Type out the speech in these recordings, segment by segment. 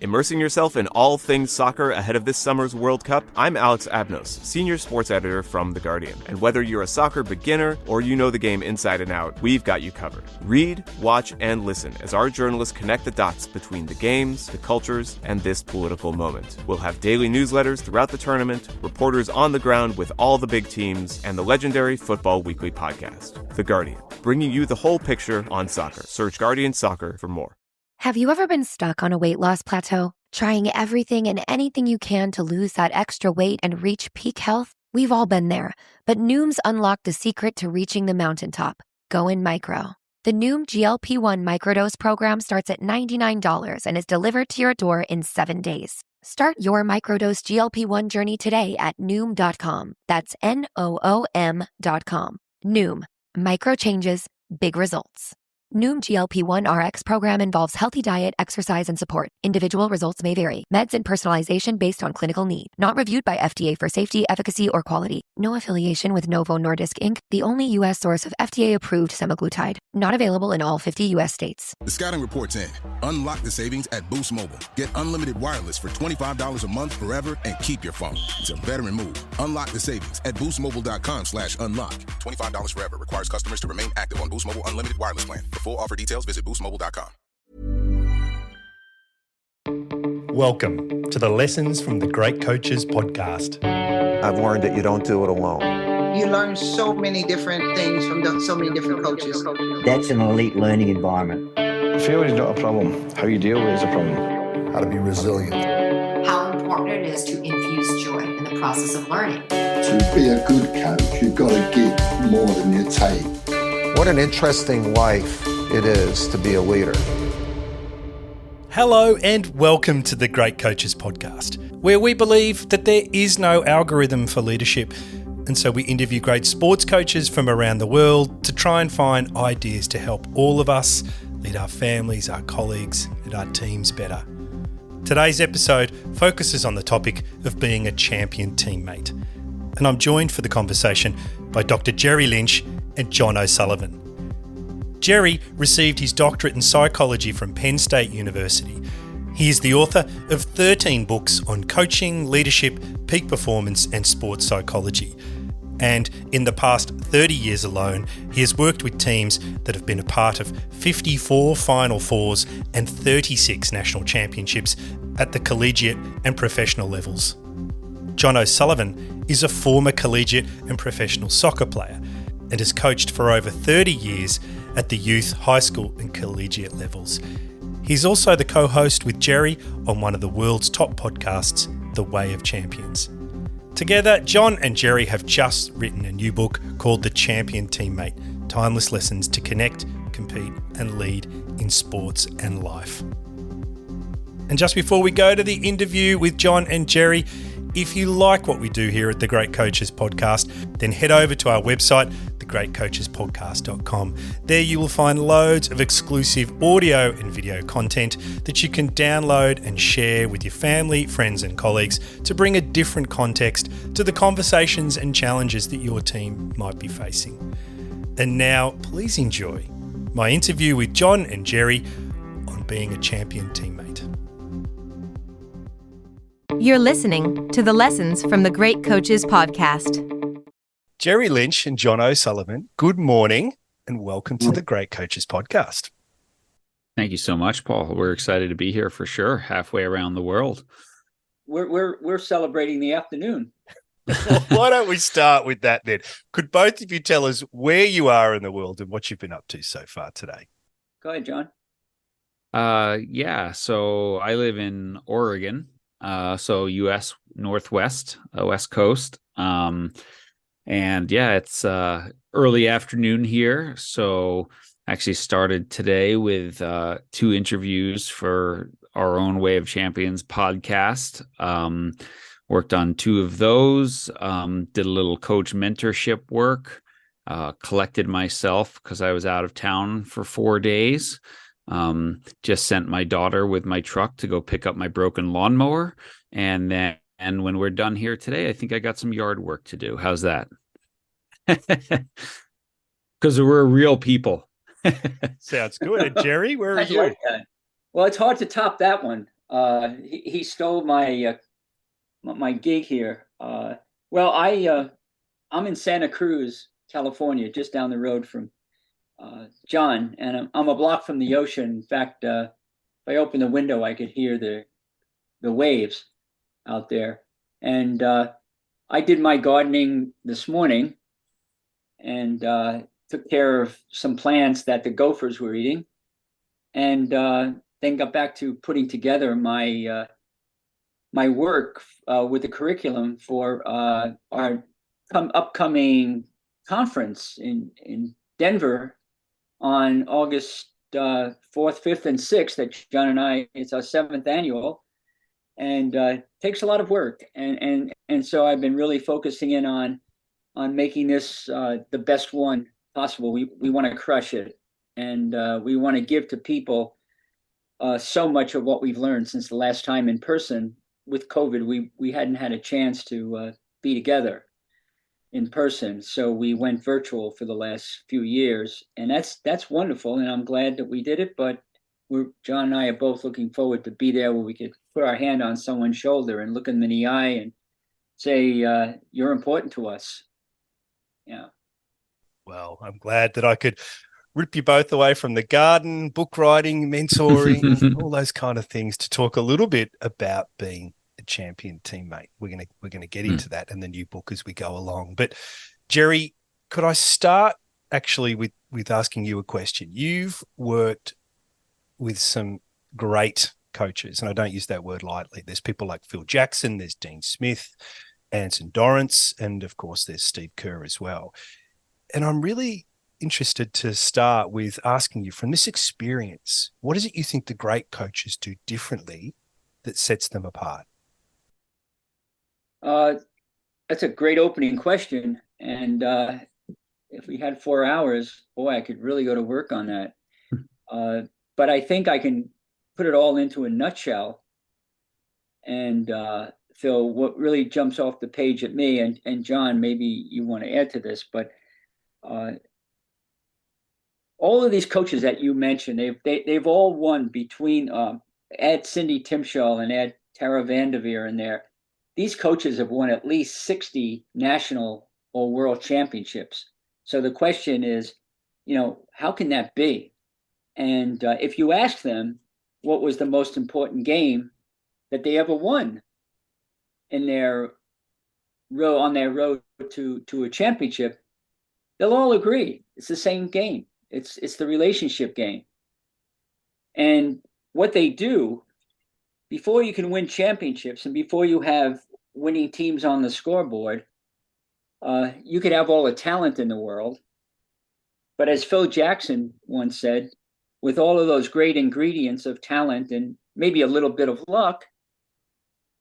Immersing yourself in all things soccer ahead of this summer's World Cup? I'm Alex Abnos, Senior Sports Editor from The Guardian. And whether you're a soccer beginner or you know the game inside and out, we've got you covered. Read, watch, and listen as our journalists connect the dots between the games, the cultures, and this political moment. We'll have daily newsletters throughout the tournament, reporters on the ground with all the big teams, and the legendary Football Weekly podcast. The Guardian, bringing you the whole picture on soccer. Search Guardian Soccer for more. Have you ever been stuck on a weight loss plateau? Trying everything and anything you can to lose that extra weight and reach peak health? We've all been there, but Noom's unlocked the secret to reaching the mountaintop. Go in micro. The Noom GLP-1 microdose program starts at $99 and is delivered to your door in 7 days. Start your microdose GLP-1 journey today at Noom.com. That's Noom.com. Noom. Micro changes, big results. Noom GLP-1 RX program involves healthy diet, exercise, and support. Individual results may vary. Meds and personalization based on clinical need. Not reviewed by FDA for safety, efficacy, or quality. No affiliation with Novo Nordisk, Inc., the only U.S. source of FDA-approved semaglutide. Not available in all 50 U.S. states. The scouting report's in. Unlock the savings at Boost Mobile. Get unlimited wireless for $25 a month forever and keep your phone. It's a veteran move. Unlock the savings at boostmobile.com/unlock. $25 forever. Requires customers to remain active on Boost Mobile Unlimited Wireless Plan. For full offer details, visit boostmobile.com. Welcome to the Lessons from the Great Coaches podcast. I've learned that you don't do it alone. You learn so many different things from so many different coaches. That's an elite learning environment. Failure is not a problem. How you deal with it is a problem. How to be resilient. How important it is to infuse joy in the process of learning. To be a good coach, you've got to give more than you take. What an interesting life it is to be a leader. Hello and welcome to the Great Coaches podcast, where we believe that there is no algorithm for leadership. And so we interview great sports coaches from around the world to try and find ideas to help all of us lead our families, our colleagues, and our teams better. Today's episode focuses on the topic of being a champion teammate. And I'm joined for the conversation by Dr. Jerry Lynch and John O'Sullivan. Jerry received his doctorate in psychology from Penn State University. He is the author of 13 books on coaching, leadership, peak performance, and sports psychology. And in the past 30 years alone, he has worked with teams that have been a part of 54 Final Fours and 36 national championships at the collegiate and professional levels. John O'Sullivan is a former collegiate and professional soccer player and has coached for over 30 years at the youth, high school and collegiate levels. He's also the co-host with Jerry on one of the world's top podcasts, The Way of Champions. Together, John and Jerry have just written a new book called The Champion Teammate, Timeless Lessons to Connect, Compete and Lead in Sports and Life. And just before we go to the interview with John and Jerry, if you like what we do here at the Great Coaches Podcast, then head over to our website, thegreatcoachespodcast.com. There you will find loads of exclusive audio and video content that you can download and share with your family, friends and colleagues to bring a different context to the conversations and challenges that your team might be facing. And now, please enjoy my interview with John and Jerry on being a champion teammate. You're listening to the Lessons from the Great Coaches podcast. Jerry Lynch and John O'Sullivan, good morning and welcome to the Great Coaches podcast. Thank you so much, Paul. We're excited to be here for sure, halfway around the world. We're celebrating the afternoon. Why don't we start with that then? Could both of you tell us where you are in the world and what you've been up to so far today? Go ahead, John. So I live in Oregon. So U.S. Northwest, West Coast. It's early afternoon here. So actually started today with 2 interviews for our own Way of Champions podcast. Worked on 2 of those, did a little coach mentorship work, collected myself because I was out of town for 4 days. Just sent my daughter with my truck to go pick up my broken lawnmower. And when we're done here today, I think I got some yard work to do. How's that? Because we're real people. Sounds good. And Jerry, where are you? Like that. Well, it's hard to top that one. He stole my gig here. I'm in Santa Cruz, California, just down the road from John, and I'm a block from the ocean. In fact, if I open the window, I could hear the waves out there. And I did my gardening this morning and took care of some plants that the gophers were eating, and then got back to putting together my work with the curriculum for our upcoming conference in Denver on August 4th, 5th, and 6th that John and I, it's our 7th annual, and takes a lot of work. And so I've been really focusing in on making this the best one possible. We want to crush it, and we want to give to people so much of what we've learned since the last time in person. With COVID, we hadn't had a chance to be together in person, so we went virtual for the last few years, and that's wonderful, and I'm glad that we did it. But John and I are both looking forward to be there, where we could put our hand on someone's shoulder and look them in the eye and say, "You're important to us." Yeah. Well, I'm glad that I could rip you both away from the garden, book writing, mentoring, all those kind of things, to talk a little bit about being a champion teammate. We're gonna get into that and the new book as we go along. But Jerry, could I start actually with asking you a question? You've worked with some great coaches, and I don't use that word lightly. There's people like Phil Jackson, there's Dean Smith, Anson Dorrance, and of course there's Steve Kerr as well. And I'm really interested to start with asking you, from this experience, what is it you think the great coaches do differently that sets them apart? That's a great opening question. And if we had 4 hours, boy, I could really go to work on that. But I think I can put it all into a nutshell. And Phil, what really jumps off the page at me, and John, maybe you want to add to this, but all of these coaches that you mentioned, they've all won, between add Cindy Timshall and add Tara Vanderveer in there. These coaches have won at least 60 national or world championships. So the question is, how can that be? And if you ask them what was the most important game that they ever won in their on their road to a championship, they'll all agree it's the same game. It's the relationship game. And what they do, before you can win championships and before you have winning teams on the scoreboard, you could have all the talent in the world. But as Phil Jackson once said, with all of those great ingredients of talent and maybe a little bit of luck,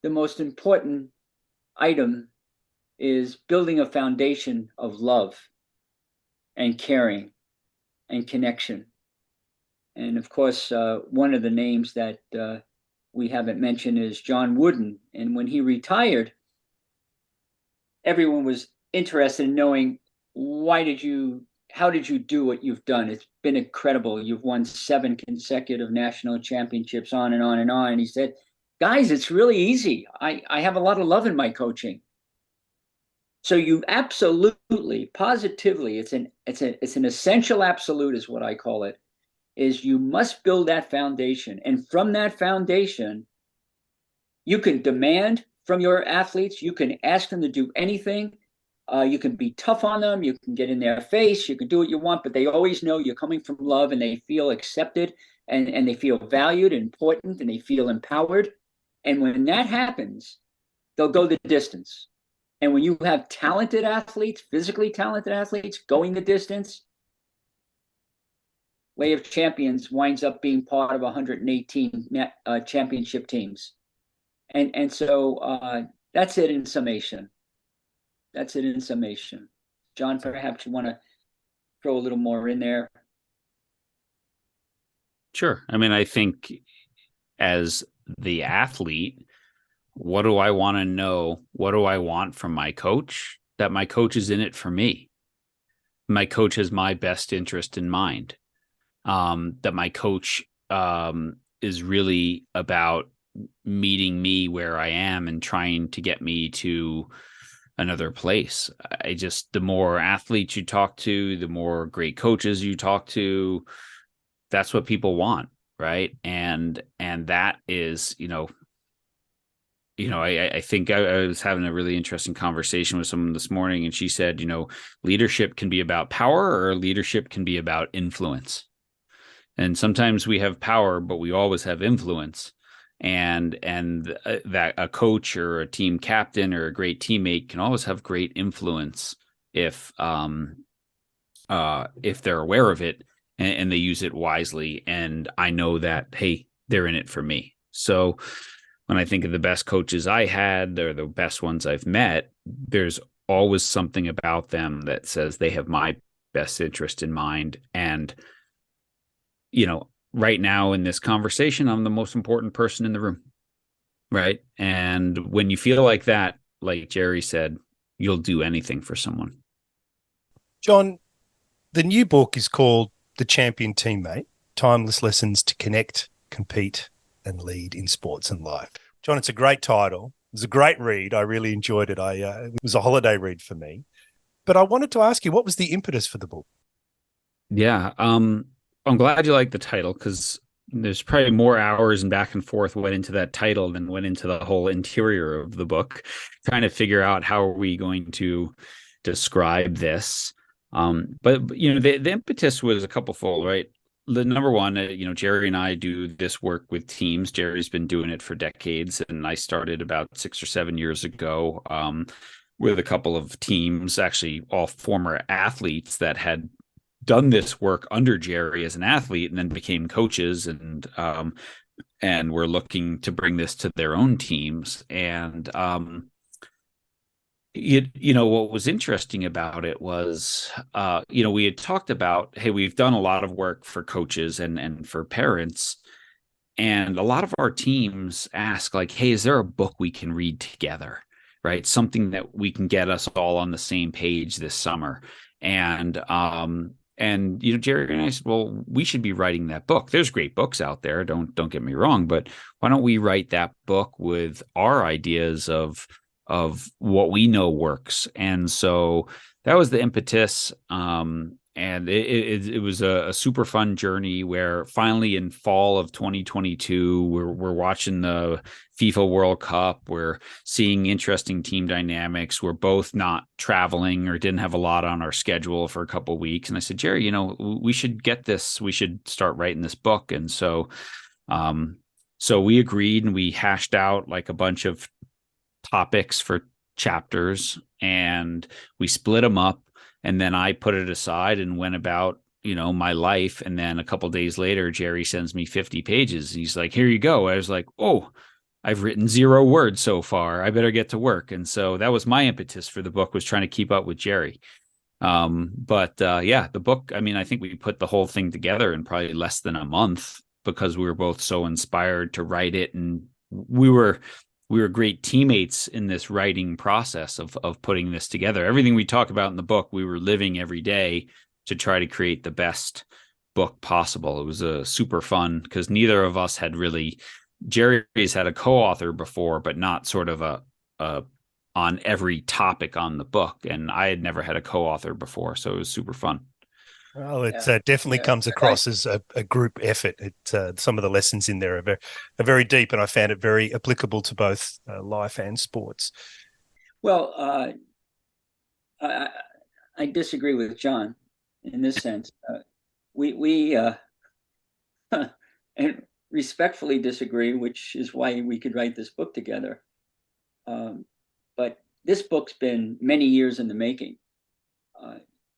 the most important item is building a foundation of love and caring and connection. And of course, one of the names that we haven't mentioned is John Wooden. And when he retired, everyone was interested in knowing, how did you do what you've done? It's been incredible. You've won 7 consecutive national championships, on and on and on. And he said, guys, it's really easy. I have a lot of love in my coaching. So you absolutely, positively, it's an essential absolute, is what I call it, is you must build that foundation. And from that foundation, you can demand from your athletes, you can ask them to do anything. You can be tough on them, you can get in their face, you can do what you want, but they always know you're coming from love, and they feel accepted, and they feel valued and important, and they feel empowered. And when that happens, they'll go the distance. And when you have talented athletes, physically talented athletes, going the distance, Way of Champions winds up being part of 118 championship teams. And so that's it in summation. That's it in summation. John, perhaps you want to throw a little more in there? Sure. I mean, I think as the athlete, what do I want to know? What do I want from my coach? That my coach is in it for me. My coach has my best interest in mind. That my coach is really about meeting me where I am and trying to get me to another place. The more athletes you talk to, the more great coaches you talk to, that's what people want, right? And that is, I think I was having a really interesting conversation with someone this morning, and she said, leadership can be about power, or leadership can be about influence. And sometimes we have power, but we always have influence. And that a coach or a team captain or a great teammate can always have great influence if they're aware of it and they use it wisely. And I know that, hey, they're in it for me. So when I think of the best coaches I had, or the best ones I've met, there's always something about them that says they have my best interest in mind. And, right now in this conversation, I'm the most important person in the room. Right. And when you feel like that, like Jerry said, you'll do anything for someone. John, the new book is called The Champion Teammate: Timeless Lessons to Connect, Compete, and Lead in Sports and Life. John, it's a great title. It was a great read. I really enjoyed it. It was a holiday read for me. But I wanted to ask you, what was the impetus for the book? Yeah, I'm glad you like the title, because there's probably more hours and back and forth went into that title than went into the whole interior of the book, trying to figure out how are we going to describe this. But the impetus was a couplefold, right? The number one, Jerry and I do this work with teams. Jerry's been doing it for decades, and I started about 6 or 7 years ago with a couple of teams, actually all former athletes that had done this work under Jerry as an athlete and then became coaches, and we're looking to bring this to their own teams. And what was interesting about it was, we had talked about, hey, we've done a lot of work for coaches and for parents. And a lot of our teams ask, like, hey, is there a book we can read together, right? Something that we can get us all on the same page this summer. And Jerry and I said, well, we should be writing that book. There's great books out there. Don't get me wrong, but why don't we write that book with our ideas of what we know works? And so that was the impetus. And it was a super fun journey where finally in fall of 2022, we're watching the FIFA World Cup. We're seeing interesting team dynamics. We're both not traveling or didn't have a lot on our schedule for a couple of weeks. And I said, Jerry, we should get this. We should start writing this book. And so we agreed, and we hashed out like a bunch of topics for chapters, and we split them up. And then I put it aside and went about, my life. And then a couple of days later, Jerry sends me 50 pages. He's like, here you go. I was like, oh, I've written 0 words so far. I better get to work. And so that was my impetus for the book, was trying to keep up with Jerry. The book, I think we put the whole thing together in probably less than a month, because we were both so inspired to write it. And we were great teammates in this writing process of putting this together. Everything we talk about in the book, we were living every day to try to create the best book possible. It was super fun, because neither of us had really, Jerry's had a co-author before, but not sort of a on every topic on the book. And I had never had a co-author before. So it was super fun. Well, it definitely comes across as a group effort. Some of the lessons in there are very deep, and I found it very applicable to both life and sports. Well, I disagree with John in this sense. We and respectfully disagree, which is why we could write this book together. But this book's been many years in the making.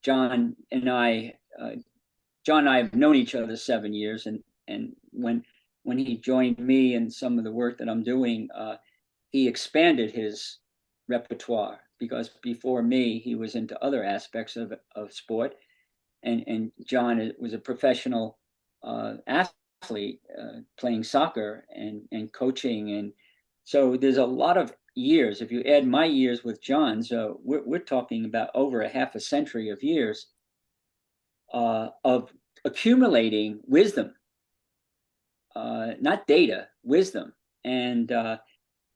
John and I have known each other 7 years, and when he joined me in some of the work that I'm doing, he expanded his repertoire, because before me, he was into other aspects of sport, and John was a professional athlete, playing soccer and coaching, and so there's a lot of years. If you add my years with John's, we're talking about over a half a century of years of accumulating wisdom, not data, wisdom. And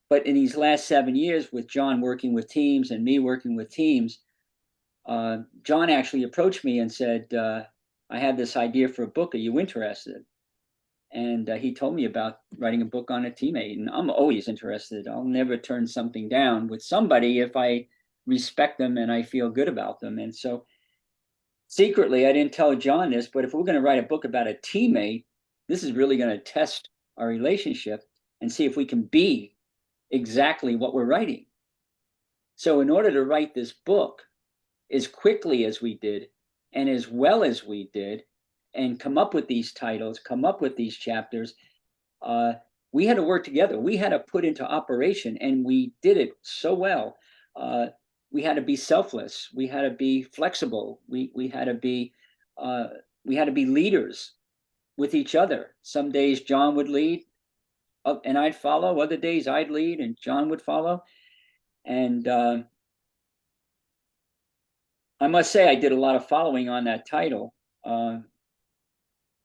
but in these last 7 years, with John working with teams and me working with teams, John actually approached me and said, I have this idea for a book. Are you interested? And he told me about writing a book on a teammate. And I'm always interested. I'll never turn something down with somebody if I respect them and I feel good about them. And so secretly, I didn't tell John this, but if we're going to write a book about a teammate, this is really going to test our relationship and see if we can be exactly what we're writing. So in order to write this book as quickly as we did and as well as we did, and come up with these titles, come up with these chapters, we had to work together. We had to put into operation, and we did it so well. We had to be selfless. We had to be flexible. We had to be leaders with each other. Some days John would lead, and I'd follow. Other days I'd lead, and John would follow. And I must say I did a lot of following on that title.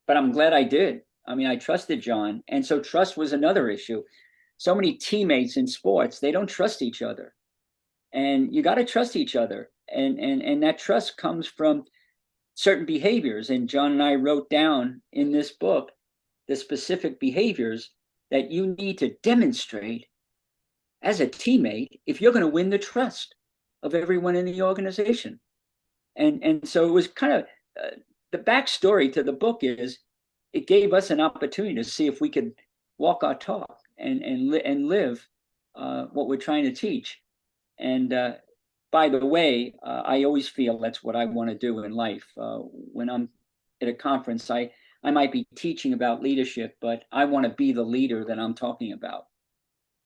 But I'm glad I did. I mean, I trusted John. And so trust was another issue. So many teammates in sports, they don't trust each other. And you got to trust each other. And that trust comes from certain behaviors. And John and I wrote down in this book the specific behaviors that you need to demonstrate as a teammate if you're going to win the trust of everyone in the organization. And so it was kind of the backstory to the book is it gave us an opportunity to see if we could walk our talk and live what we're trying to teach. And by the way, I always feel that's what I want to do in life. When I'm at a conference, I might be teaching about leadership, but I want to be the leader that I'm talking about.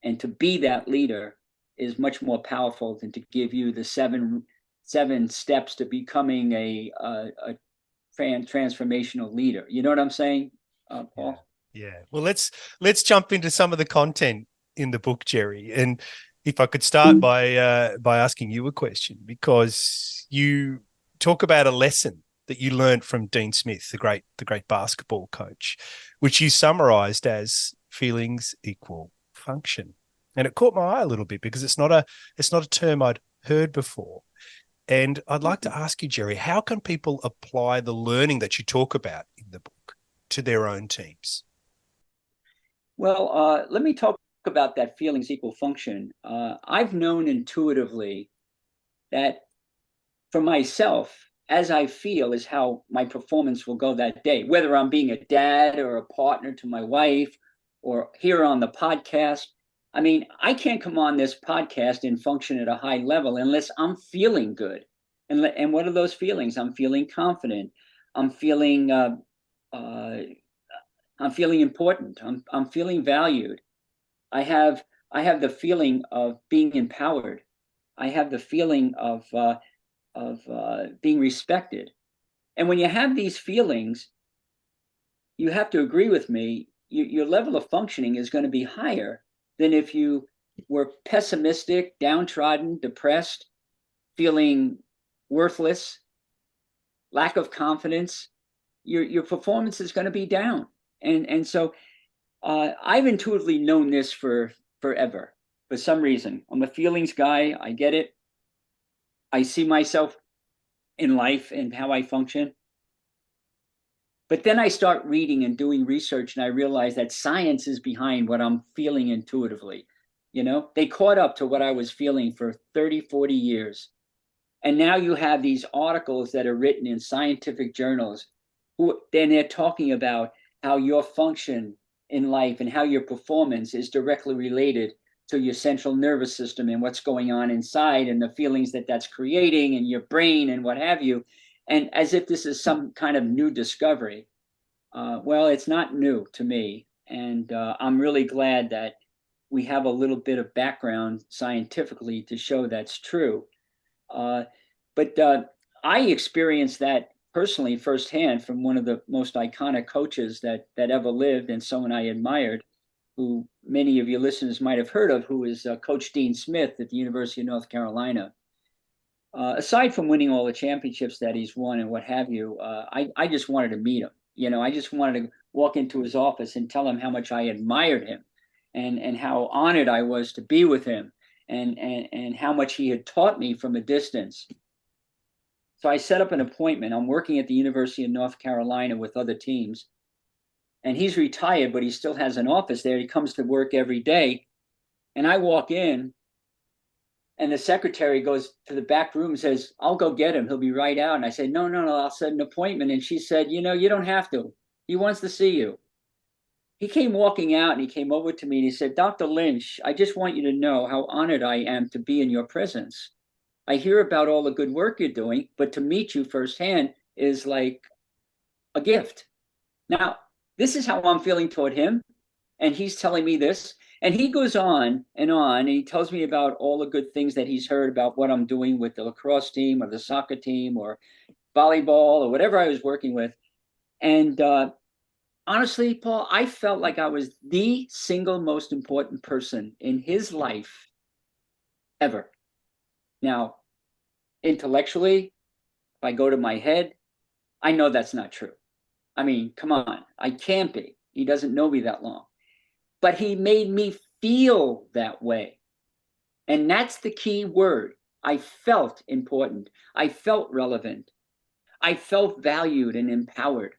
And to be that leader is much more powerful than to give you the seven steps to becoming a transformational leader. You know what I'm saying, Paul? Yeah. Well, let's jump into some of the content in the book, Jerry. And if I could start by asking you a question, because you talk about a lesson that you learned from Dean Smith, the great basketball coach, which you summarized as feelings equal function. And it caught my eye a little bit because it's not a term I'd heard before. And I'd like to ask you, Jerry, how can people apply the learning that you talk about in the book to their own teams? Well, let me talk about that feelings equal function. I've known intuitively that for myself, as I feel is how my performance will go that day, whether I'm being a dad or a partner to my wife or here on the podcast. I mean, I can't come on this podcast and function at a high level unless I'm feeling good. And what are those feelings? I'm feeling confident. I'm feeling important. I'm feeling valued. I have the feeling of being empowered. I have the feeling of being respected. And when you have these feelings, you have to agree with me, your level of functioning is going to be higher than if you were pessimistic, downtrodden, depressed, feeling worthless, lack of confidence. Your performance is going to be down. And so I've intuitively known this forever. For some reason, I'm a feelings guy. I get it. I see myself in life and how I function. But then I start reading and doing research, and I realize that science is behind what I'm feeling intuitively. You know, they caught up to what I was feeling for 30, 40 years. And now you have these articles that are written in scientific journals, then they're talking about how your function in life and how your performance is directly related to your central nervous system and what's going on inside and the feelings that that's creating in your brain and what have you. And as if this is some kind of new discovery. Well, it's not new to me. And I'm really glad that we have a little bit of background scientifically to show that's true. But I experienced that personally firsthand from one of the most iconic coaches that ever lived, and someone I admired, who many of your listeners might have heard of, who is Coach Dean Smith at the University of North Carolina. Aside from winning all the championships that he's won and what have you, I just wanted to meet him. You know, I just wanted to walk into his office and tell him how much I admired him. and how honored I was to be with him, and how much he had taught me from a distance. So I set up an appointment. I'm working at the University of North Carolina with other teams, and he's retired, but he still has an office there. He comes to work every day, and I walk in, and the secretary goes to the back room and says, "I'll go get him. He'll be right out." And I said, no, I'll set an appointment. And she said, "You don't have to. He wants to see you." He came walking out, and he came over to me and he said, "Dr. Lynch, I just want you to know how honored I am to be in your presence. I hear about all the good work you're doing, but to meet you firsthand is like a gift." Now, this is how I'm feeling toward him. And he's telling me this. And he goes on, and he tells me about all the good things that he's heard about what I'm doing with the lacrosse team or the soccer team or volleyball or whatever I was working with. And honestly, Paul, I felt like I was the single most important person in his life ever. Now, intellectually, if I go to my head, I know that's not true. I mean, come on, I can't be. He doesn't know me that long. But he made me feel that way. And that's the key word. I felt important. I felt relevant. I felt valued and empowered.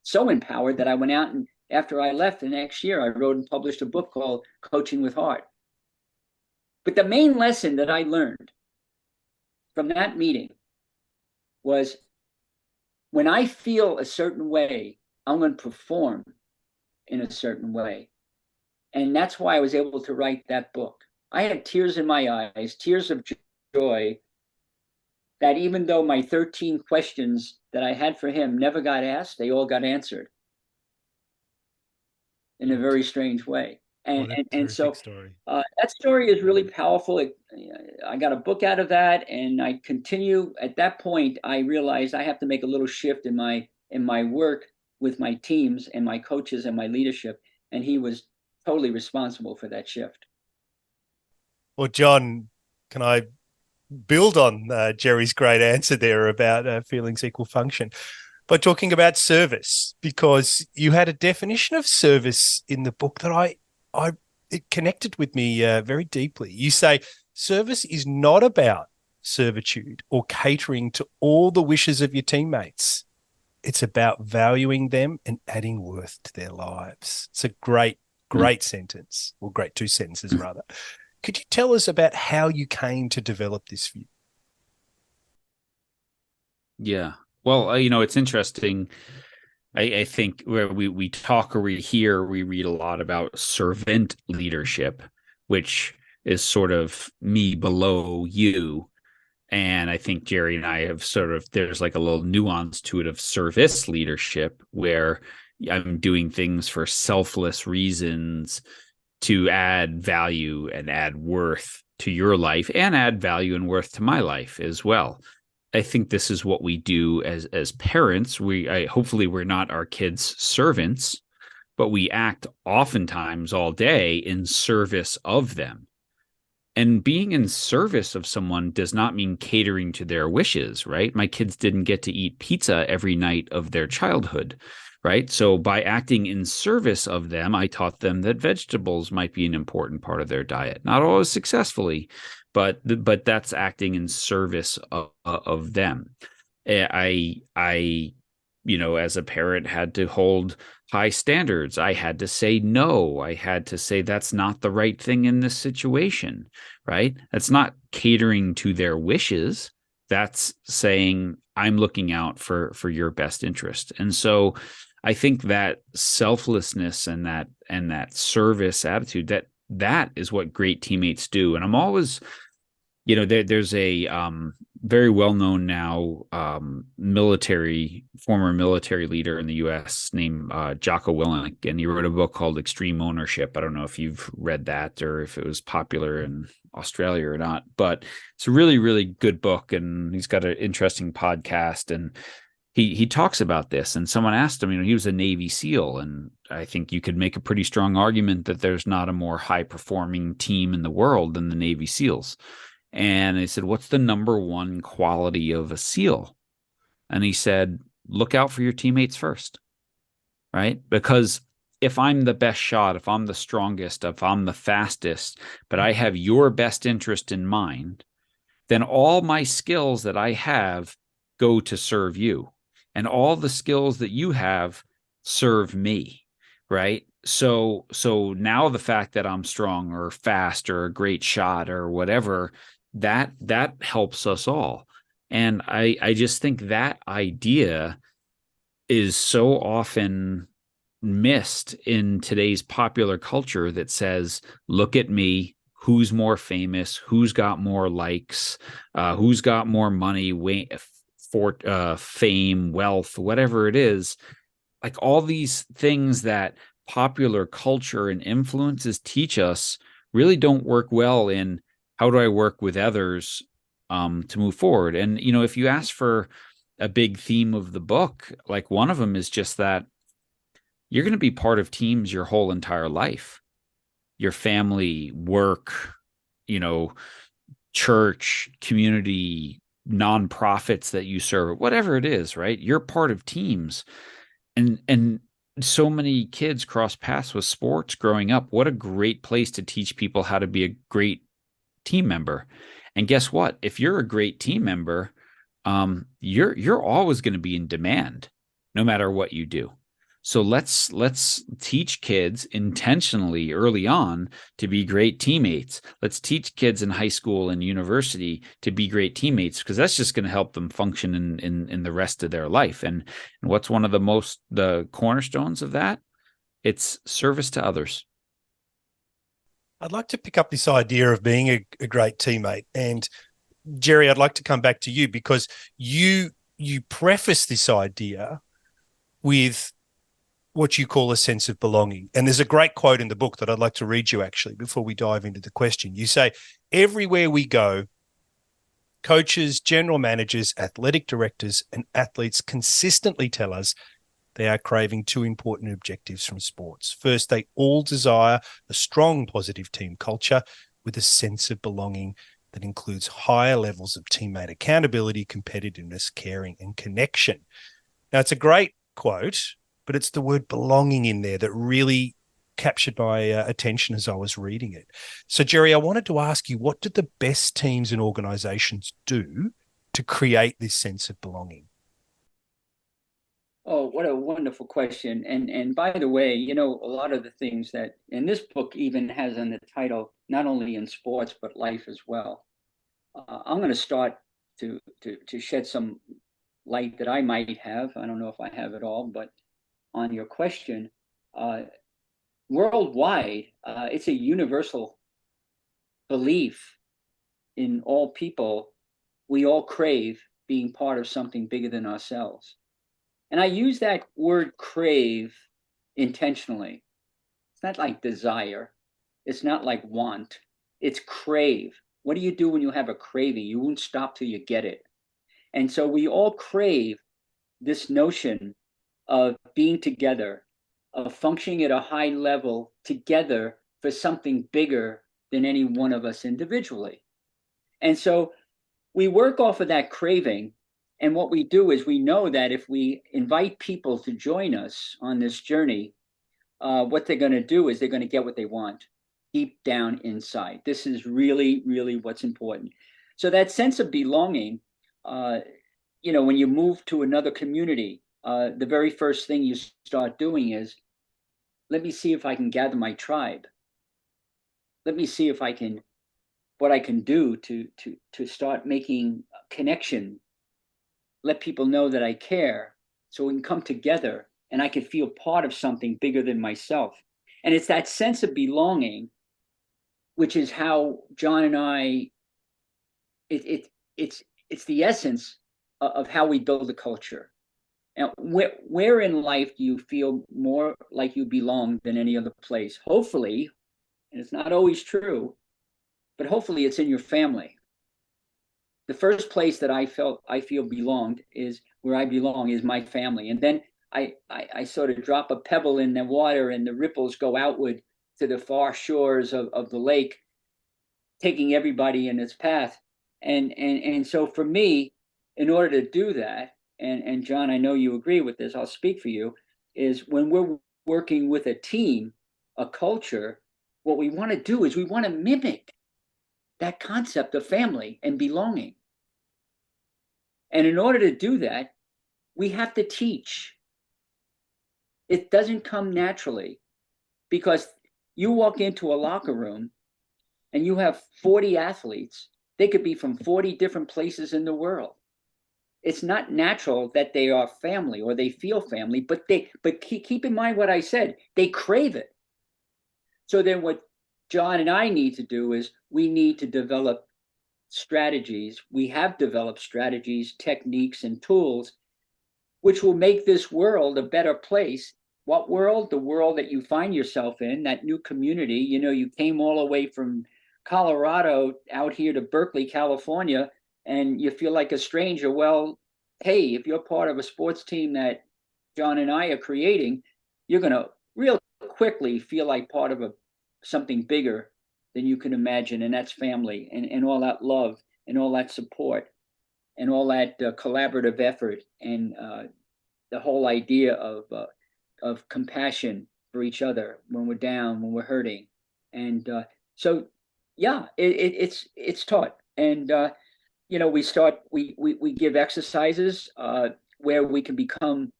So empowered that I went out, and after I left the next year, I wrote and published a book called Coaching with Heart. But the main lesson that I learned from that meeting was, when I feel a certain way, I'm going to perform in a certain way. And that's why I was able to write that book. I had tears in my eyes, tears of joy, that even though my 13 questions that I had for him never got asked, they all got answered in a very strange way. And so that story is really powerful. I got a book out of that, and I continue. At that point, I realized I have to make a little shift in my work with my teams and my coaches and my leadership. And he was totally responsible for that shift. Well, John, can I build on Jerry's great answer there about feelings equal function by talking about service? Because you had a definition of service in the book that it connected with me very deeply. You say service is not about servitude or catering to all the wishes of your teammates. It's about valuing them and adding worth to their lives. It's a great sentence, or great two sentences rather. Could you tell us about how you came to develop this view? Yeah. Well, it's interesting. I think where we talk or we hear, we read a lot about servant leadership, which is sort of me below you. And I think Jerry and I have there's like a little nuance to it of service leadership, where I'm doing things for selfless reasons to add value and add worth to your life and add value and worth to my life as well. I think this is what we do as parents. Hopefully we're not our kids' servants, but we act oftentimes all day in service of them. And being in service of someone does not mean catering to their wishes, right? My kids didn't get to eat pizza every night of their childhood, right? So by acting in service of them, I taught them that vegetables might be an important part of their diet. Not always successfully, but that's acting in service of them. I as a parent, had to hold high standards. I had to say no. I had to say that's not the right thing in this situation, right? That's not catering to their wishes. That's saying I'm looking out for your best interest. And so I think that selflessness and that service attitude, that is what great teammates do. And I'm always, there's a very well-known now former military leader in the U.S. named Jocko Willink, and he wrote a book called Extreme Ownership. I don't know if you've read that or if it was popular in Australia or not, but it's a really, really good book, and he's got an interesting podcast, and he talks about this. And someone asked him, he was a Navy SEAL, and I think you could make a pretty strong argument that there's not a more high-performing team in the world than the Navy SEALs. And they said, what's the number one quality of a SEAL? And he said, look out for your teammates first, right? Because if I'm the best shot, if I'm the strongest, if I'm the fastest, but I have your best interest in mind, then all my skills that I have go to serve you. And all the skills that you have serve me, right? So now the fact that I'm strong or fast or a great shot or whatever, that helps us all. And I just think that idea is so often missed in today's popular culture that says, look at me, who's more famous, who's got more likes, who's got more money, fame, wealth, whatever it is. Like all these things that popular culture and influences teach us really don't work well in how do I work with others to move forward. And, if you ask for a big theme of the book, like one of them is just that you're going to be part of teams your whole entire life, your family, work, church, community, nonprofits that you serve, whatever it is, right? You're part of teams. And so many kids cross paths with sports growing up. What a great place to teach people how to be a great team member. And guess what? If you're a great team member, you're always going to be in demand no matter what you do. So let's teach kids intentionally early on to be great teammates. Let's teach kids in high school and university to be great teammates, because that's just going to help them function in the rest of their life. And what's one of the cornerstones of that? It's service to others. I'd like to pick up this idea of being a great teammate. And Jerry, I'd like to come back to you, because you preface this idea with what you call a sense of belonging. And there's a great quote in the book that I'd like to read you, actually, before we dive into the question. You say, everywhere we go, coaches, general managers, athletic directors, and athletes consistently tell us they are craving two important objectives from sports. First, they all desire a strong, positive team culture with a sense of belonging that includes higher levels of teammate accountability, competitiveness, caring, and connection. Now, it's a great quote, but it's the word belonging in there that really captured my attention as I was reading it. So, Jerry, I wanted to ask you, what do the best teams and organizations do to create this sense of belonging? Oh, what a wonderful question. And by the way, a lot of the things that, and this book even has in the title, not only in sports, but life as well. I'm going to start to shed some light that I might have. I don't know if I have it all, but on your question, worldwide, it's a universal belief in all people. We all crave being part of something bigger than ourselves. And I use that word crave intentionally. It's not like desire. It's not like want. It's crave. What do you do when you have a craving? You won't stop till you get it. And so we all crave this notion of being together, of functioning at a high level together for something bigger than any one of us individually. And so we work off of that craving. And what we do is we know that if we invite people to join us on this journey, what they're going to do is they're going to get what they want deep down inside. This is really, really what's important. So that sense of belonging, when you move to another community, the very first thing you start doing is, let me see if I can gather my tribe. Let me see if what I can do to start making a connection. Let people know that I care, so we can come together and I can feel part of something bigger than myself. And it's that sense of belonging, which is how John and I, it's the essence of how we build a culture. Now, where in life do you feel more like you belong than any other place? Hopefully, and it's not always true, but hopefully it's in your family. The first place that I feel belonged is where I belong is my family. And then I sort of drop a pebble in the water and the ripples go outward to the far shores of the lake, taking everybody in its path. And so for me, in order to do that, and John, I know you agree with this, I'll speak for you, is when we're working with a team, a culture, what we want to do is we want to mimic that concept of family and belonging. And in order to do that, we have to teach. It doesn't come naturally, because you walk into a locker room and you have 40 athletes. They could be from 40 different places in the world. It's not natural that they are family or they feel family, but keep in mind what I said, they crave it. So then what John and I need to do is we need to develop strategies. We have developed strategies, techniques, and tools which will make this world a better place. What world? The world that you find yourself in, that new community. You know, you came all the way from Colorado out here to Berkeley, California, and you feel like a stranger. Well, hey, if you're part of a sports team that John and I are creating, you're going to real quickly feel like part of something bigger than you can imagine, and that's family, and all that love and all that support and all that collaborative effort, and the whole idea of compassion for each other when we're down, when we're hurting. And so yeah, it's taught. And you know, we give exercises where we can become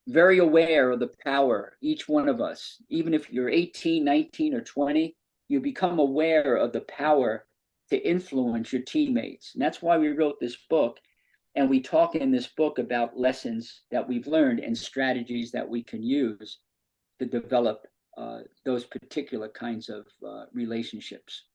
very aware of the power, each one of us. Even if you're 18, 19, or 20, you become aware of the power to influence your teammates. And that's why we wrote this book. And we talk in this book about lessons that we've learned and strategies that we can use to develop those particular kinds of relationships.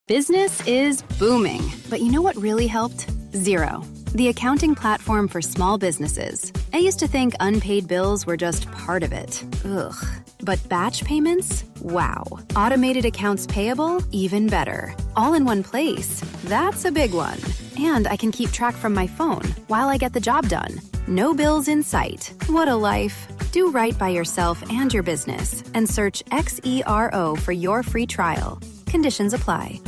Business is booming, but you know what really helped? Xero, the accounting platform for small businesses. I used to think unpaid bills were just part of it. Ugh. But batch payments? Wow. Automated accounts payable? Even better. All in one place. That's a big one. And I can keep track from my phone while I get the job done. No bills in sight. What a life. Do right by yourself and your business and search Xero for your free trial. Conditions apply.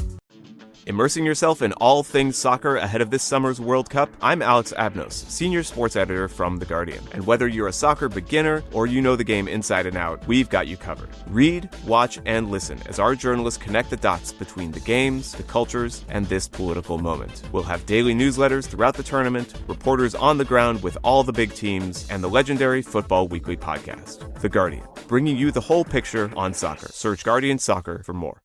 Immersing yourself in all things soccer ahead of this summer's World Cup, I'm Alex Abnos, senior sports editor from The Guardian. And whether you're a soccer beginner or you know the game inside and out, we've got you covered. Read, watch, and listen as our journalists connect the dots between the games, the cultures, and this political moment. We'll have daily newsletters throughout the tournament, reporters on the ground with all the big teams, and the legendary Football Weekly podcast. The Guardian, bringing you the whole picture on soccer. Search Guardian Soccer for more.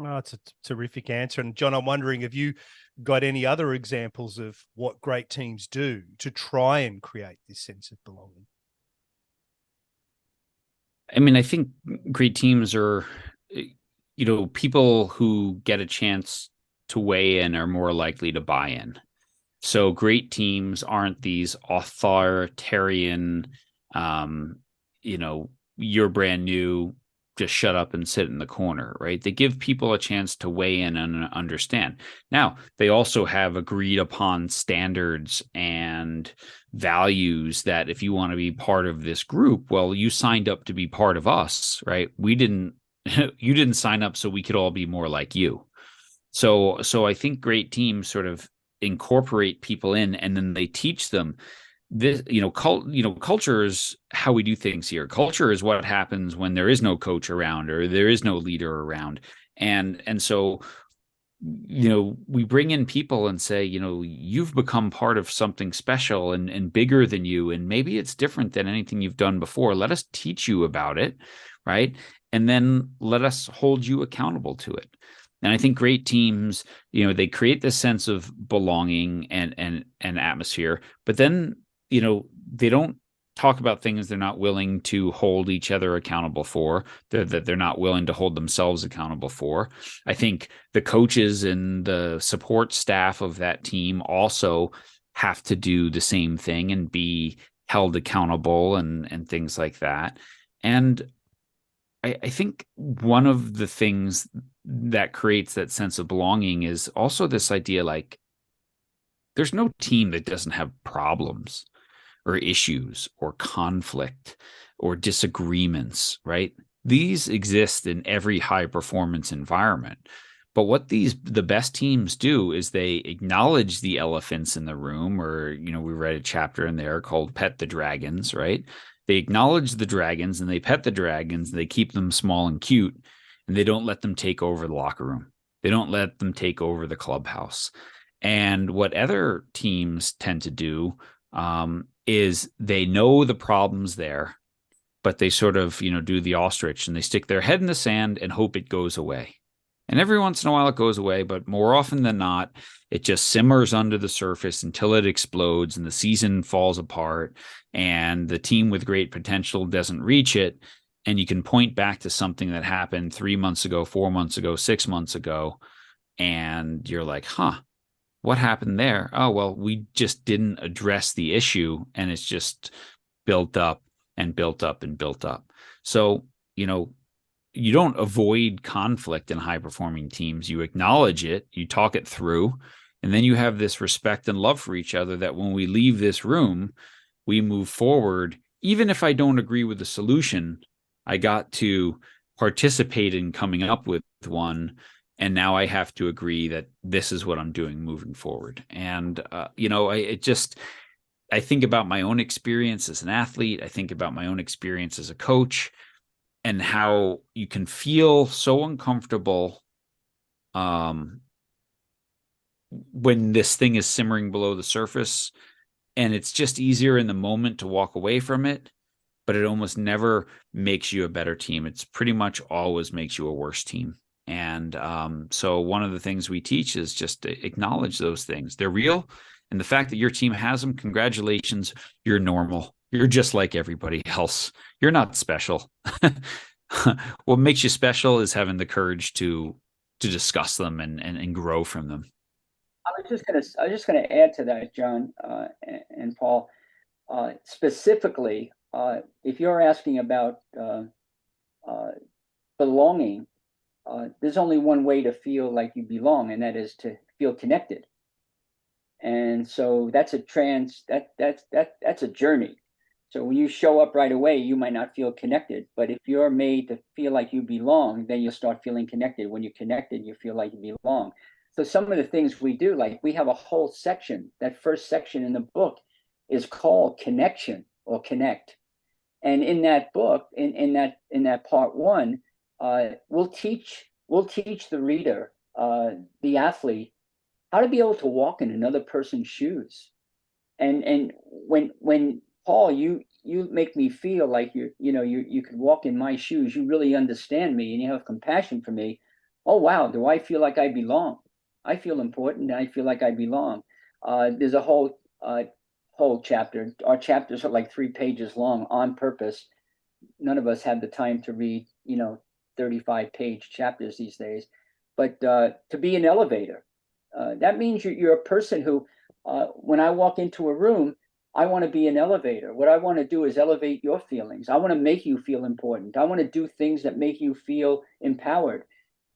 Oh, it's a terrific answer. And John, I'm wondering, have you got any other examples of what great teams do to try and create this sense of belonging? I mean, I think great teams are, you know, people who get a chance to weigh in are more likely to buy in. So great teams aren't these authoritarian, you know, you're brand new, just shut up and sit in the corner, right? They give people a chance to weigh in and understand. Now, they also have agreed upon standards and values that if you want to be part of this group, well, you signed up to be part of us, right? You didn't sign up so we could all be more like you. So I think great teams sort of incorporate people in, and then they teach them this, culture is how we do things here. Culture is what happens when there is no coach around or there is no leader around. And so, we bring in people and say, you've become part of something special and bigger than you. And maybe it's different than anything you've done before. Let us teach you about it. Right. And then let us hold you accountable to it. And I think great teams, they create this sense of belonging and atmosphere, but then, they don't talk about things they're not willing to hold each other accountable for, that they're not willing to hold themselves accountable for. I think the coaches and the support staff of that team also have to do the same thing and be held accountable and things like that. And I think one of the things that creates that sense of belonging is also this idea, like, there's no team that doesn't have problems or issues or conflict or disagreements, right? These exist in every high performance environment. But what the best teams do is they acknowledge the elephants in the room, or, we read a chapter in there called Pet the Dragons, right? They acknowledge the dragons and they pet the dragons. They keep them small and cute, and they don't let them take over the locker room. They don't let them take over the clubhouse. And what other teams tend to do is they know the problem's there, but they sort of, do the ostrich and they stick their head in the sand and hope it goes away. And every once in a while it goes away, but more often than not, it just simmers under the surface until it explodes and the season falls apart and the team with great potential doesn't reach it. And you can point back to something that happened 3 months ago, 4 months ago, 6 months ago. And you're like, what happened there? Oh, well, we just didn't address the issue, and it's just built up and built up and built up. So, you don't avoid conflict in high-performing teams. You acknowledge it, you talk it through, and then you have this respect and love for each other that when we leave this room, we move forward. Even if I don't agree with the solution, I got to participate in coming up with one, and now I have to agree that this is what I'm doing moving forward. And, I think about my own experience as an athlete. I think about my own experience as a coach, and how you can feel so uncomfortable when this thing is simmering below the surface, and it's just easier in the moment to walk away from it, but it almost never makes you a better team. It's pretty much always makes you a worse team. And so one of the things we teach is just to acknowledge those things. They're real. And the fact that your team has them, congratulations, you're normal. You're just like everybody else. You're not special. What makes you special is having the courage to discuss them and grow from them. I was just gonna add to that, John and Paul. Specifically, if you're asking about belonging, there's only one way to feel like you belong, and that is to feel connected. And so that's a journey. So when you show up right away, you might not feel connected. But if you're made to feel like you belong, then you'll start feeling connected. When you're connected, you feel like you belong. So some of the things we do, like we have a whole section, that first section in the book is called Connection or Connect. And in that book, in that part one, we'll teach the reader, the athlete, how to be able to walk in another person's shoes. And when Paul, you make me feel like you could walk in my shoes. You really understand me and you have compassion for me. Oh, wow. Do I feel like I belong? I feel important. I feel like I belong. There's a whole chapter. Our chapters are like 3 pages long on purpose. None of us have the time to read, 35-page chapters these days. But to be an elevator, that means you're a person who, when I walk into a room, I want to be an elevator. What I want to do is elevate your feelings. I want to make you feel important. I want to do things that make you feel empowered.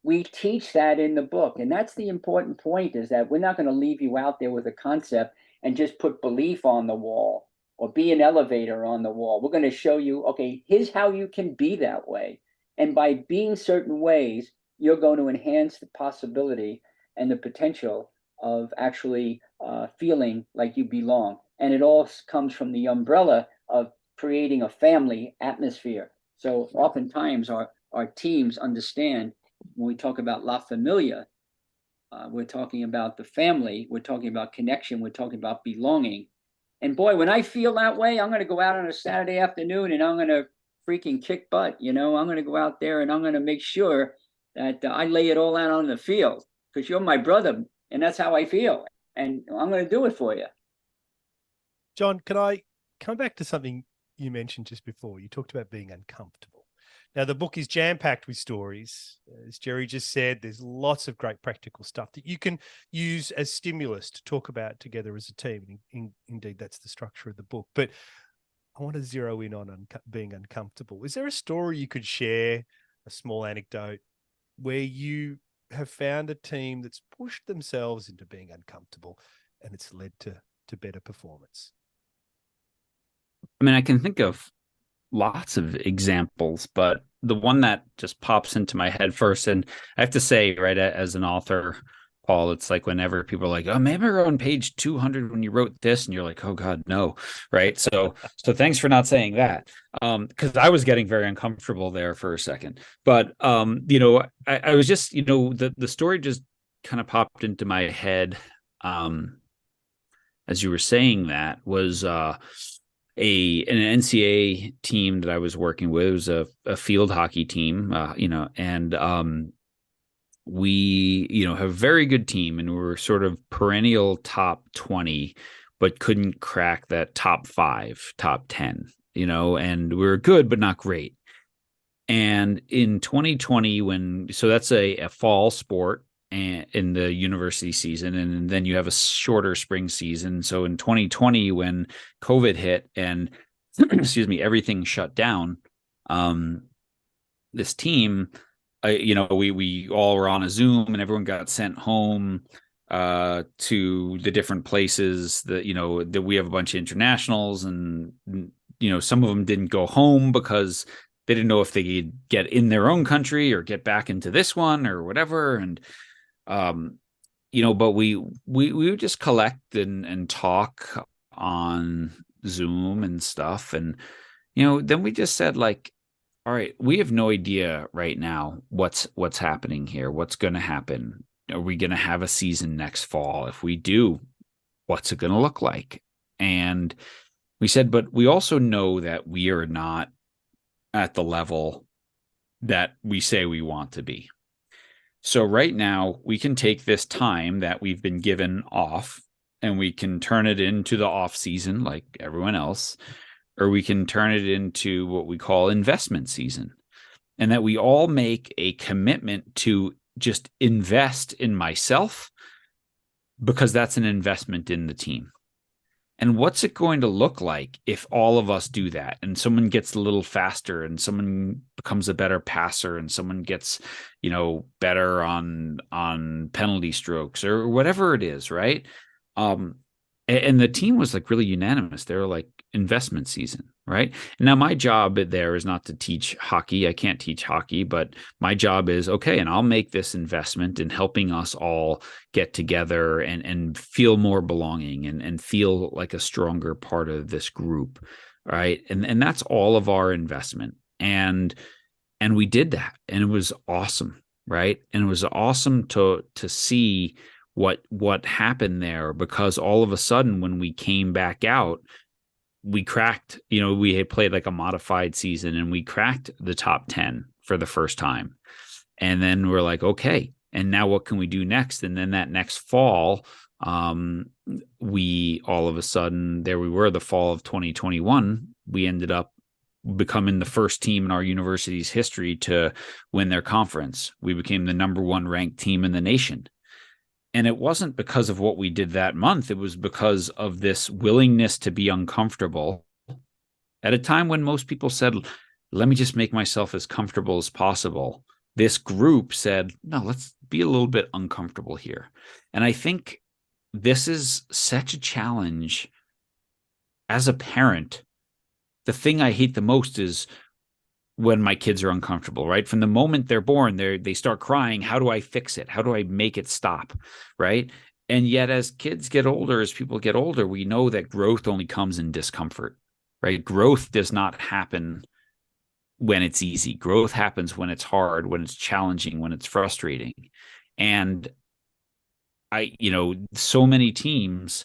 We teach that in the book. And that's the important point, is that we're not going to leave you out there with a concept and just put belief on the wall or be an elevator on the wall. We're going to show you, okay, here's how you can be that way. And by being certain ways, you're going to enhance the possibility and the potential of actually feeling like you belong. And it all comes from the umbrella of creating a family atmosphere. So oftentimes our teams understand when we talk about La Familia, we're talking about the family, we're talking about connection, we're talking about belonging. And boy, when I feel that way, I'm going to go out on a Saturday afternoon and I'm going to freaking kick butt. I'm going to go out there and I'm going to make sure that I lay it all out on the field, because you're my brother and that's how I feel. And I'm going to do it for you. John, can I come back to something you mentioned just before? You talked about being uncomfortable. Now, the book is jam-packed with stories. As Jerry just said, there's lots of great practical stuff that you can use as stimulus to talk about together as a team. Indeed, that's the structure of the book. But I want to zero in on being uncomfortable. Is there a story you could share, a small anecdote, where you have found a team that's pushed themselves into being uncomfortable and it's led to better performance? I mean, I can think of lots of examples, but the one that just pops into my head first, and I have to say, right, as an author, Paul, it's like whenever people are like, oh, maybe we're on page 200 when you wrote this, and you're like, oh God, no. Right. So thanks for not saying that. Because I was getting very uncomfortable there for a second. But I was just, the story just kind of popped into my head as you were saying that was an NCAA team that I was working with. It was a field hockey team, and we, have a very good team, and we were sort of perennial top 20, but couldn't crack that top 5, top 10, and we were good, but not great. And in 2020, so that's a fall sport and in the university season, and then you have a shorter spring season. So in 2020, when COVID hit and excuse me, everything shut down, this team, we all were on a Zoom, and everyone got sent home to the different places that we have a bunch of internationals, and some of them didn't go home because they didn't know if they could get in their own country or get back into this one or whatever. And but we would just collect and talk on Zoom and stuff, and then we just said, like, all right, we have no idea right now what's happening here. What's going to happen? Are we going to have a season next fall? If we do, what's it going to look like? And we said, but we also know that we are not at the level that we say we want to be. So right now we can take this time that we've been given off, and we can turn it into the off season like everyone else, or we can turn it into what we call investment season, and that we all make a commitment to just invest in myself, because that's an investment in the team. And what's it going to look like if all of us do that, and someone gets a little faster, and someone becomes a better passer, and someone gets, better on penalty strokes or whatever it is, right? And the team was like really unanimous. They were like, investment season, right? And now my job there is not to teach hockey. I can't teach hockey, but my job is, okay, and I'll make this investment in helping us all get together and feel more belonging and feel like a stronger part of this group, right? And that's all of our investment. And we did that, and it was awesome, right? And it was awesome to see what happened there, because all of a sudden when we came back out, we cracked, we had played like a modified season, and we cracked the top 10 for the first time. And then we're like, okay, and now what can we do next? And then that next fall, we all of a sudden, there we were, the fall of 2021, we ended up becoming the first team in our university's history to win their conference. We became the number 1 ranked team in the nation. And it wasn't because of what we did that month. It was because of this willingness to be uncomfortable at a time when most people said, let me just make myself as comfortable as possible. This group said, no, let's be a little bit uncomfortable here. And I think this is such a challenge as a parent. The thing I hate the most is when my kids are uncomfortable, right? From the moment they're born, they start crying. How do I fix it? How do I make it stop? Right. And yet as kids get older, as people get older, we know that growth only comes in discomfort, right? Growth does not happen when it's easy. Growth happens when it's hard, when it's challenging, when it's frustrating. And so many teams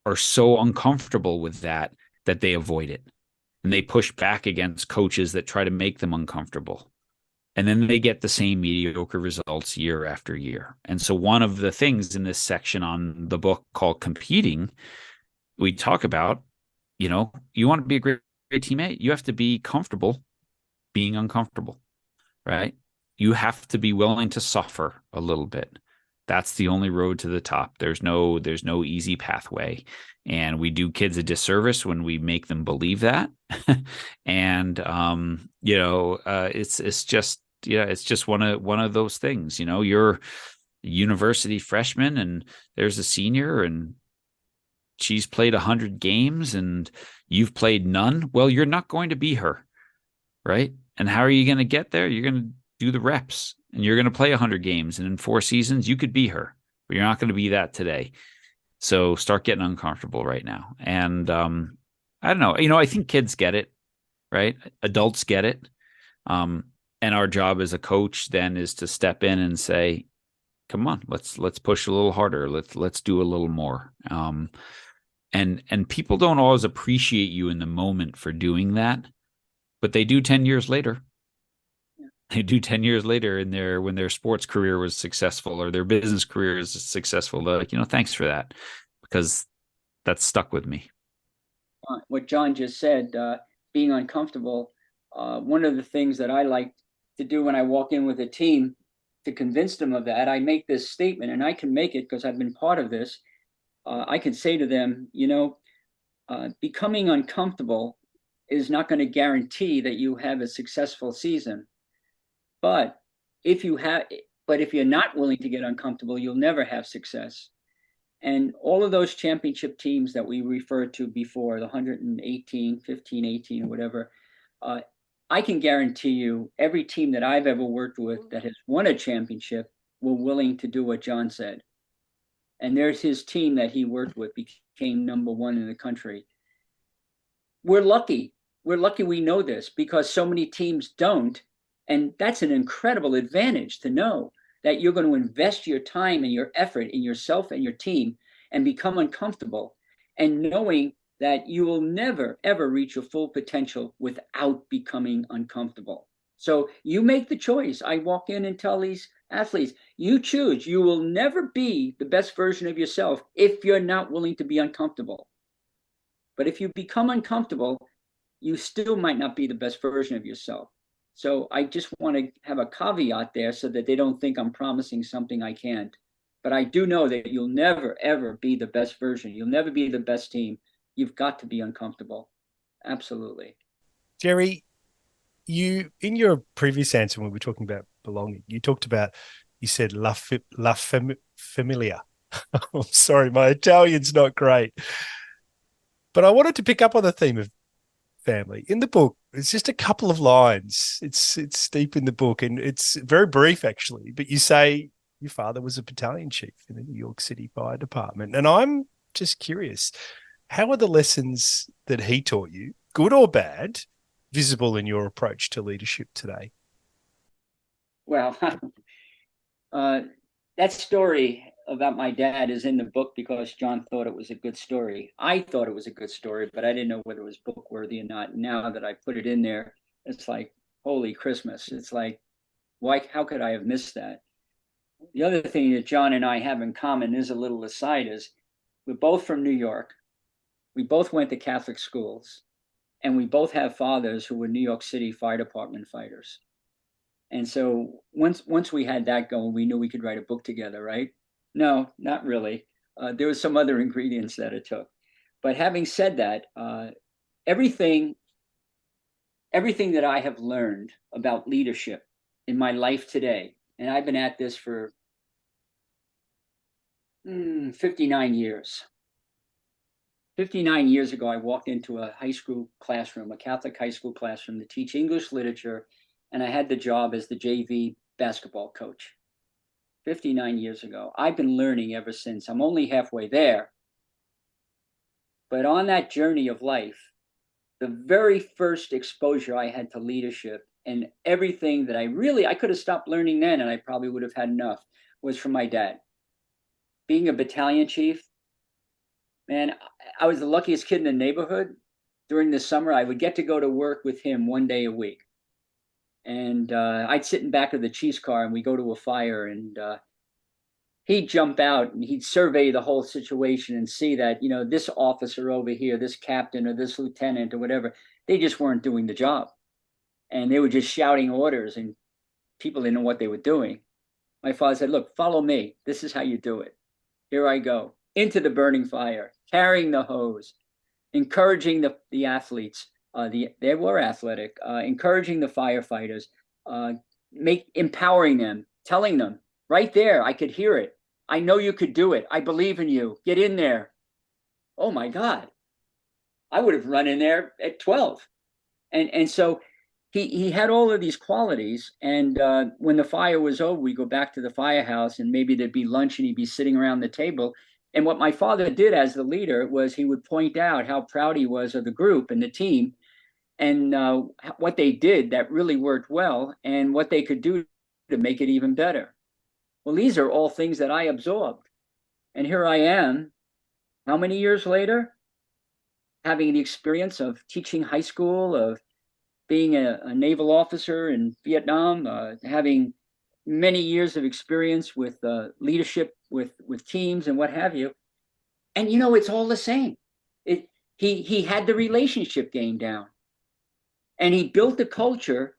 are so uncomfortable with that they avoid it. And they push back against coaches that try to make them uncomfortable. And then they get the same mediocre results year after year. And so one of the things in this section on the book called Competing, we talk about, you want to be a great teammate, you have to be comfortable being uncomfortable, right? You have to be willing to suffer a little bit. That's the only road to the top. There's no easy pathway. And we do kids a disservice when we make them believe that. And it's just one of those things. You're a university freshman, and there's a senior, and she's played 100 games and you've played none. Well, you're not going to be her, right? And how are you going to get there? You're going to do the reps, and you're going to play 100 games. And in 4 seasons, you could be her, but you're not going to be that today. So start getting uncomfortable right now. And I don't know. I think kids get it, right? Adults get it. And our job as a coach then is to step in and say, come on, let's push a little harder. Let's do a little more. And people don't always appreciate you in the moment for doing that, but they do 10 years later. Yeah. They do 10 years later when their sports career was successful or their business career is successful. They're like, thanks for that, because that's stuck with me. What John just said, being uncomfortable. One of the things that I like to do when I walk in with a team to convince them of that, I make this statement, and I can make it because I've been part of this. I can say to them, becoming uncomfortable is not going to guarantee that you have a successful season. But if you're not willing to get uncomfortable, you'll never have success. And all of those championship teams that we referred to before, the 118, 15, 18, or whatever, I can guarantee you every team that I've ever worked with that has won a championship were willing to do what John said. And there's his team that he worked with became number 1 in the country. We're lucky. We're lucky we know this because so many teams don't. And that's an incredible advantage to know that you're going to invest your time and your effort in yourself and your team and become uncomfortable, and knowing that you will never, ever reach your full potential without becoming uncomfortable. So you make the choice. I walk in and tell these athletes, you choose. You will never be the best version of yourself if you're not willing to be uncomfortable. But if you become uncomfortable, you still might not be the best version of yourself. So I just want to have a caveat there so that they don't think I'm promising something I can't. But I do know that you'll never, ever be the best version. You'll never be the best team. You've got to be uncomfortable. Absolutely. Jerry, you, in your previous answer when we were talking about belonging, you said la familia. I'm sorry, my Italian's not great. But I wanted to pick up on the theme of family. In the book, it's just a couple of lines. It's deep in the book, and it's very brief, actually. But you say your father was a battalion chief in the New York City Fire Department. And I'm just curious, how are the lessons that he taught you, good or bad, visible in your approach to leadership today? Well, that story about my dad is in the book because John thought it was a good story. I thought it was a good story, but I didn't know whether it was book worthy or not. Now that I put it in there, it's like, holy Christmas. It's like, how could I have missed that? The other thing that John and I have in common, is a little aside, is we're both from New York. We both went to Catholic schools, and we both have fathers who were New York City Fire Department fighters. And so once we had that going, we knew we could write a book together, right? No, not really. There were some other ingredients that it took. But having said that, everything that I have learned about leadership in my life today, and I've been at this for 59 years. 59 years ago, I walked into a high school classroom, a Catholic high school classroom, to teach English literature, and I had the job as the JV basketball coach. 59 years ago. I've been learning ever since. I'm only halfway there. But on that journey of life, the very first exposure I had to leadership and everything that I could have stopped learning then, and I probably would have had enough, was from my dad. Being a battalion chief, man, I was the luckiest kid in the neighborhood. During the summer, I would get to go to work with him 1 day a week. And I'd sit in back of the chief's car and we go to a fire, and he'd jump out and he'd survey the whole situation and see that, this officer over here, this captain or this lieutenant or whatever, they just weren't doing the job. And they were just shouting orders and people didn't know what they were doing. My father said, look, follow me. This is how you do it. Here I go. Into the burning fire, carrying the hose, encouraging the athletes. They were athletic, encouraging the firefighters, empowering them, telling them right there, I could hear it. I know you could do it. I believe in you. Get in there. Oh my God. I would have run in there at 12. And so he had all of these qualities. And when the fire was over, we go back to the firehouse, and maybe there'd be lunch, and he'd be sitting around the table. And what my father did as the leader was he would point out how proud he was of the group and the team, and what they did that really worked well, and what they could do to make it even better. Well, these are all things that I absorbed. And here I am, how many years later, having the experience of teaching high school, of being a naval officer in Vietnam, having many years of experience with leadership with teams and what have you. And, you know, it's all the same. He had the relationship game down, and he built a culture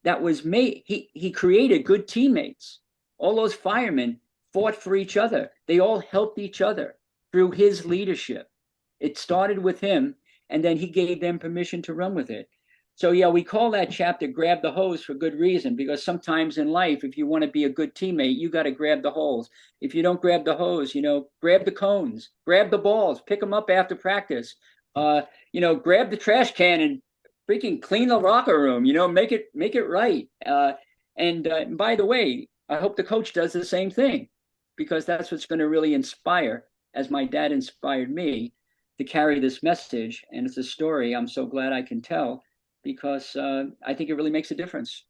that was made. He created good teammates. All those firemen fought for each other. They all helped each other through his leadership. It started with him, and then he gave them permission to run with it. So yeah, we call that chapter Grab the Hose for good reason, because sometimes in life, if you want to be a good teammate, you got to grab the hose. If you don't grab the hose, you know, grab the cones, grab the balls, pick them up after practice, you know, grab the trash can and freaking clean the locker room, you know, make it right. And by the way, I hope the coach does the same thing, because that's what's going to really inspire, as my dad inspired me to carry this message. And it's a story I'm so glad I can tell, because I think it really makes a difference.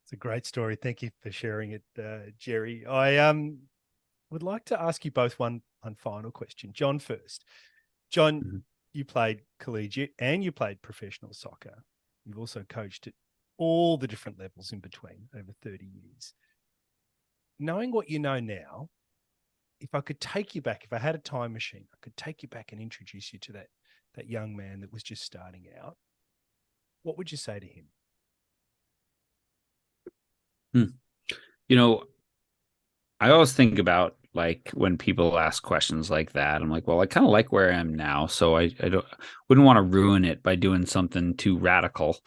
It's a great story. Thank you for sharing it, Jerry. I would like to ask you both one final question. John first. John, you played collegiate and you played professional soccer. You've also coached at all the different levels in between over 30 years. Knowing what you know now, if I could take you back, if I had a time machine, I could take you back and introduce you to that young man that was just starting out. What would you say to him? You know, I always think about, like, when people ask questions like that, I'm like, well, I kind of like where I am now, so I wouldn't want to ruin it by doing something too radical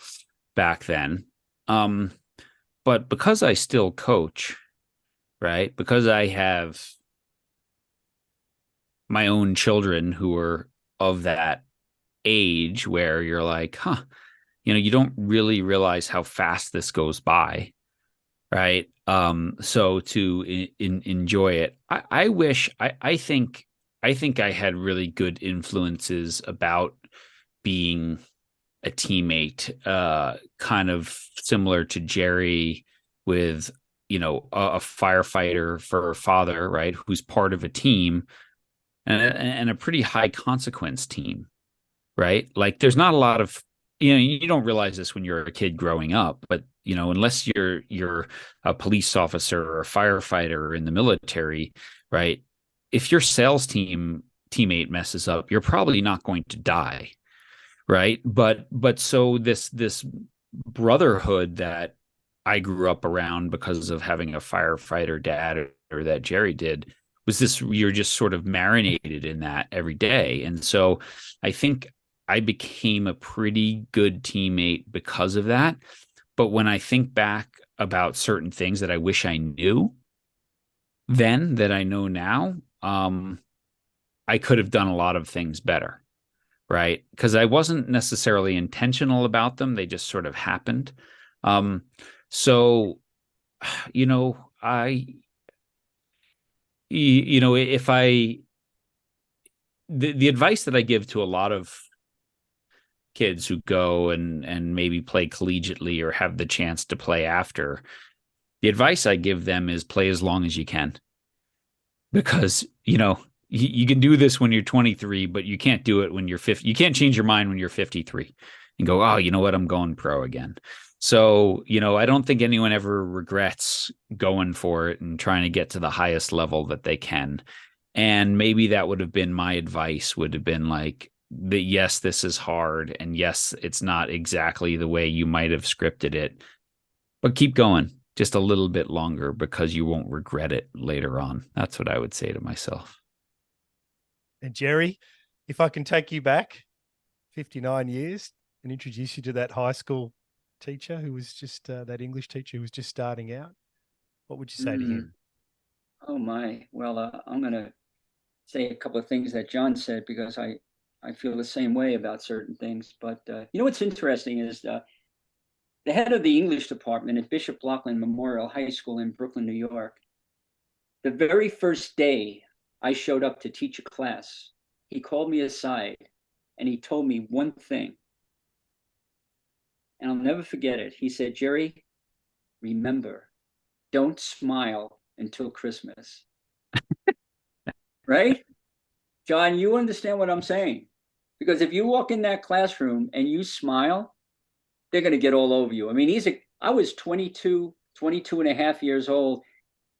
back then. But because I still coach, right? Because I have my own children who are of that age where you're like, you know, you don't really realize how fast this goes by, right? So to enjoy it, I think I had really good influences about being a teammate, kind of similar to Jerry, with, you know, a firefighter for a father, right? Who's part of a team, and a pretty high consequence team, right? Like, there's not a lot of, you know, you don't realize this when you're a kid growing up, but, you know, unless you're a police officer or a firefighter or in the military, right? If your sales teammate messes up, you're probably not going to die, right? But so this brotherhood that I grew up around because of having a firefighter dad, or that Jerry did, was this, you're just sort of marinated in that every day. And so I think I became a pretty good teammate because of that. But when I think back about certain things that I wish I knew then that I know now, I could have done a lot of things better, right? Because I wasn't necessarily intentional about them. They just sort of happened. So, you know, the advice that I give to a lot of kids who go and maybe play collegiately or have the chance to play after, the advice I give them is play as long as you can. Because, you know, you can do this when you're 23, but you can't do it when you're 50. You can't change your mind when you're 53 and go, oh, you know what, I'm going pro again. So, you know, I don't think anyone ever regrets going for it and trying to get to the highest level that they can. And maybe that would have been my advice, would have been like, that yes, this is hard, and yes, it's not exactly the way you might have scripted it, but keep going just a little bit longer, because you won't regret it later on. That's what I would say to myself. And Jerry, if I can take you back 59 years and introduce you to that high school teacher who was just that English teacher who was just starting out, what would you say to him? Oh my, well, I'm going to say a couple of things that John said, because I I feel the same way about certain things. But what's interesting is the head of the English department at Bishop Loughlin Memorial High School in Brooklyn, New York, the very first day I showed up to teach a class, he called me aside and he told me one thing. And I'll never forget it. He said, "Jerry, remember, don't smile until Christmas." Right? John, you understand what I'm saying? Because if you walk in that classroom and you smile, they're going to get all over you. I mean, I was 22 and a half years old.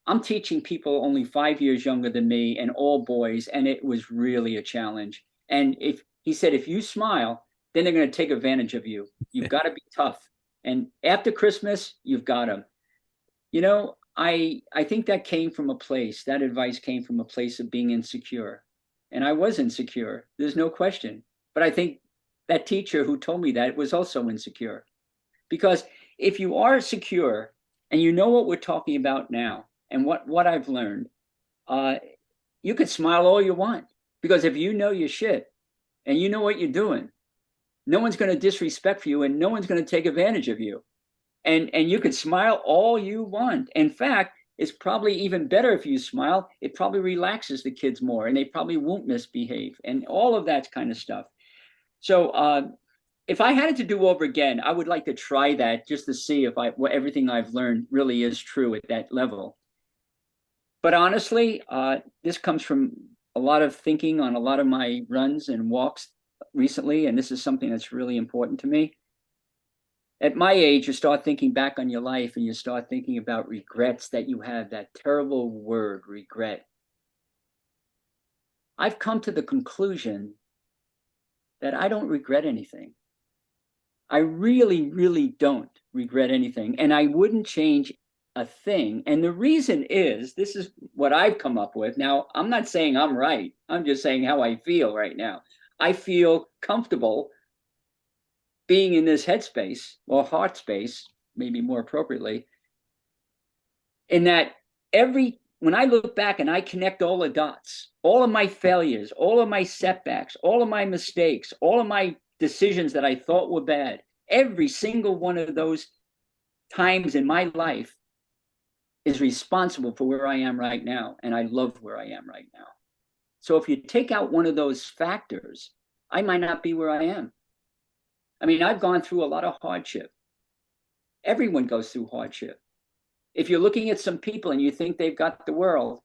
I'm teaching people only 5 years younger than me and all boys. And it was really a challenge. And he said, if you smile, then they're going to take advantage of you. You've got to be tough. And after Christmas, you've got them. I think that advice came from a place of being insecure. And I was insecure. There's no question. But I think that teacher who told me that was also insecure. Because if you are secure and you know what we're talking about now and what I've learned, you could smile all you want. Because if you know your shit and you know what you're doing, no one's going to disrespect you and no one's going to take advantage of you. And you can smile all you want. In fact, it's probably even better if you smile. It probably relaxes the kids more and they probably won't misbehave and all of that kind of stuff. So if I had it to do over again, I would like to try that just to see if everything I've learned really is true at that level. But honestly, this comes from a lot of thinking on a lot of my runs and walks recently, and this is something that's really important to me. At my age, you start thinking back on your life and you start thinking about regrets that you have, that terrible word, regret. I've come to the conclusion that I don't regret anything. I really, really don't regret anything. And I wouldn't change a thing. And the reason is, this is what I've come up with. Now, I'm not saying I'm right. I'm just saying how I feel right now. I feel comfortable being in this headspace or heart space, maybe more appropriately, in that when I look back and I connect all the dots, all of my failures, all of my setbacks, all of my mistakes, all of my decisions that I thought were bad, every single one of those times in my life is responsible for where I am right now. And I love where I am right now. So if you take out one of those factors, I might not be where I am. I mean, I've gone through a lot of hardship. Everyone goes through hardship. If you're looking at some people and you think they've got the world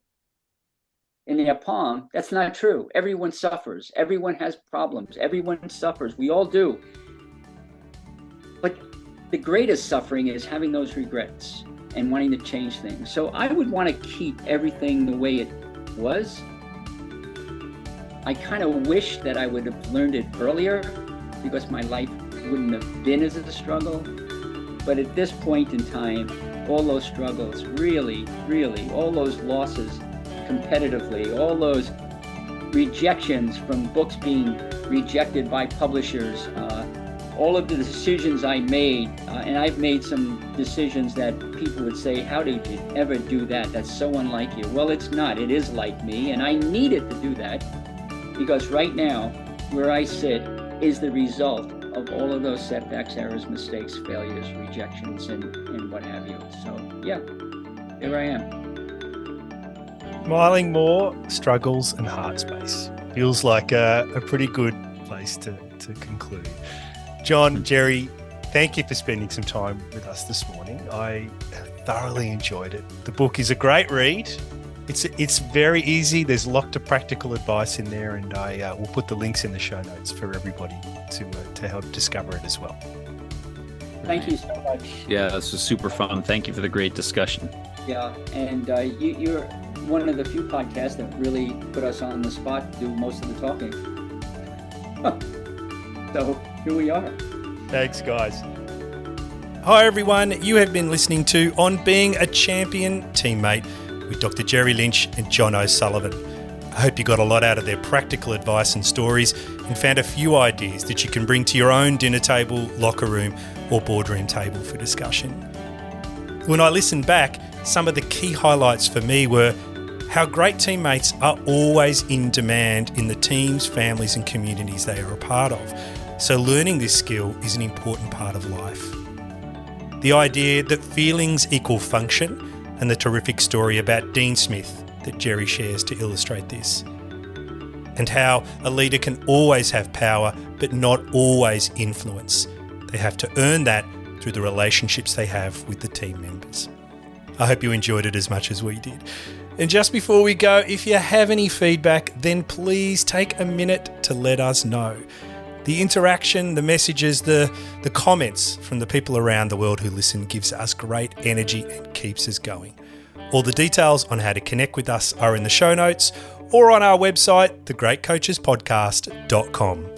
in their palm, that's not true. Everyone suffers. Everyone has problems. Everyone suffers. We all do. But the greatest suffering is having those regrets and wanting to change things. So I would want to keep everything the way it was. I kind of wish that I would have learned it earlier because my life wouldn't have been as a struggle. But at this point in time, all those struggles, really, really, all those losses competitively, all those rejections from books being rejected by publishers, all of the decisions I made, and I've made some decisions that people would say, how did you ever do that? That's so unlike you. Well, it's not. It is like me, and I needed to do that because right now, where I sit is the result of all of those setbacks, errors, mistakes, failures, rejections, and what have you. So, yeah, here I am. Smiling more, struggles and heart space. Feels like a pretty good place to conclude. John, Jerry, thank you for spending some time with us this morning. I thoroughly enjoyed it. The book is a great read. It's very easy. There's lots of practical advice in there, and I will put the links in the show notes for everybody to help discover it as well. Thank you so much. Yeah, this was super fun. Thank you for the great discussion. Yeah, and you're one of the few podcasts that really put us on the spot to do most of the talking. So here we are. Thanks, guys. Hi, everyone. You have been listening to On Being a Champion Teammate with Dr. Jerry Lynch and John O'Sullivan. I hope you got a lot out of their practical advice and stories and found a few ideas that you can bring to your own dinner table, locker room, or boardroom table for discussion. When I listened back, some of the key highlights for me were how great teammates are always in demand in the teams, families and communities they are a part of. So learning this skill is an important part of life. The idea that feelings equal function, and the terrific story about Dean Smith that Jerry shares to illustrate this. And how a leader can always have power, but not always influence. They have to earn that through the relationships they have with the team members. I hope you enjoyed it as much as we did. And just before we go, if you have any feedback, then please take a minute to let us know. The interaction, the messages, the comments from the people around the world who listen gives us great energy and keeps us going. All the details on how to connect with us are in the show notes or on our website, thegreatcoachespodcast.com.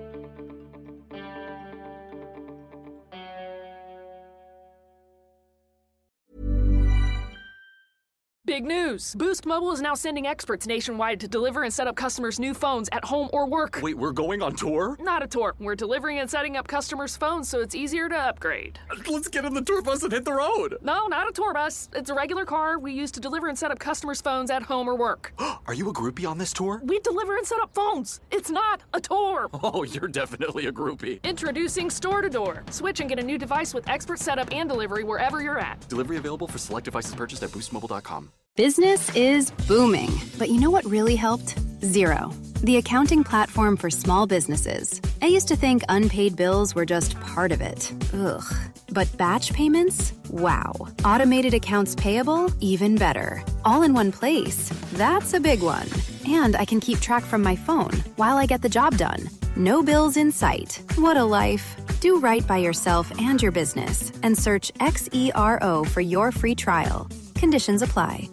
Big news! Boost Mobile is now sending experts nationwide to deliver and set up customers' new phones at home or work. Wait, we're going on tour? Not a tour. We're delivering and setting up customers' phones so it's easier to upgrade. Let's get in the tour bus and hit the road. No, not a tour bus. It's a regular car we use to deliver and set up customers' phones at home or work. Are you a groupie on this tour? We deliver and set up phones. It's not a tour. Oh, you're definitely a groupie. Introducing Store to Door. Switch and get a new device with expert setup and delivery wherever you're at. Delivery available for select devices purchased at boostmobile.com. Business is booming, but you know what really helped? Xero, the accounting platform for small businesses. I used to think unpaid bills were just part of it. Ugh. But batch payments? Wow. Automated accounts payable? Even better. All in one place. That's a big one. And I can keep track from my phone while I get the job done. No bills in sight. What a life. Do right by yourself and your business and search Xero for your free trial. Conditions apply.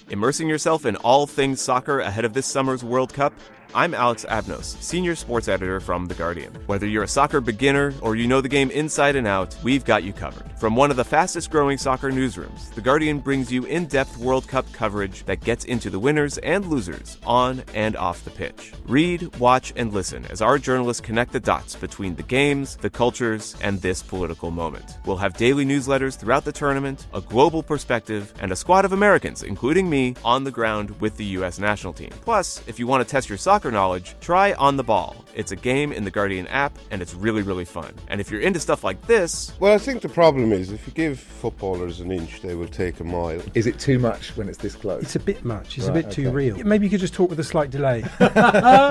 Immersing yourself in all things soccer ahead of this summer's World Cup? I'm Alex Abnos, senior sports editor from The Guardian. Whether you're a soccer beginner or you know the game inside and out, we've got you covered. From one of the fastest growing soccer newsrooms, The Guardian brings you in-depth World Cup coverage that gets into the winners and losers on and off the pitch. Read, watch, and listen as our journalists connect the dots between the games, the cultures, and this political moment. We'll have daily newsletters throughout the tournament, a global perspective, and a squad of Americans, including me, on the ground with the U.S. national team. Plus, if you want to test your soccer knowledge, try On the Ball. It's a game in the Guardian app, and it's really, really fun. And if you're into stuff like this... Well, I think the problem is if you give footballers an inch, they will take a mile. Is it too much when it's this close? It's a bit much. It's a bit too real. Maybe you could just talk with a slight delay.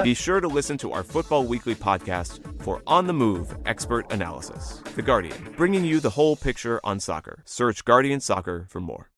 Be sure to listen to our Football Weekly podcast for on-the-move expert analysis. The Guardian, bringing you the whole picture on soccer. Search Guardian Soccer for more.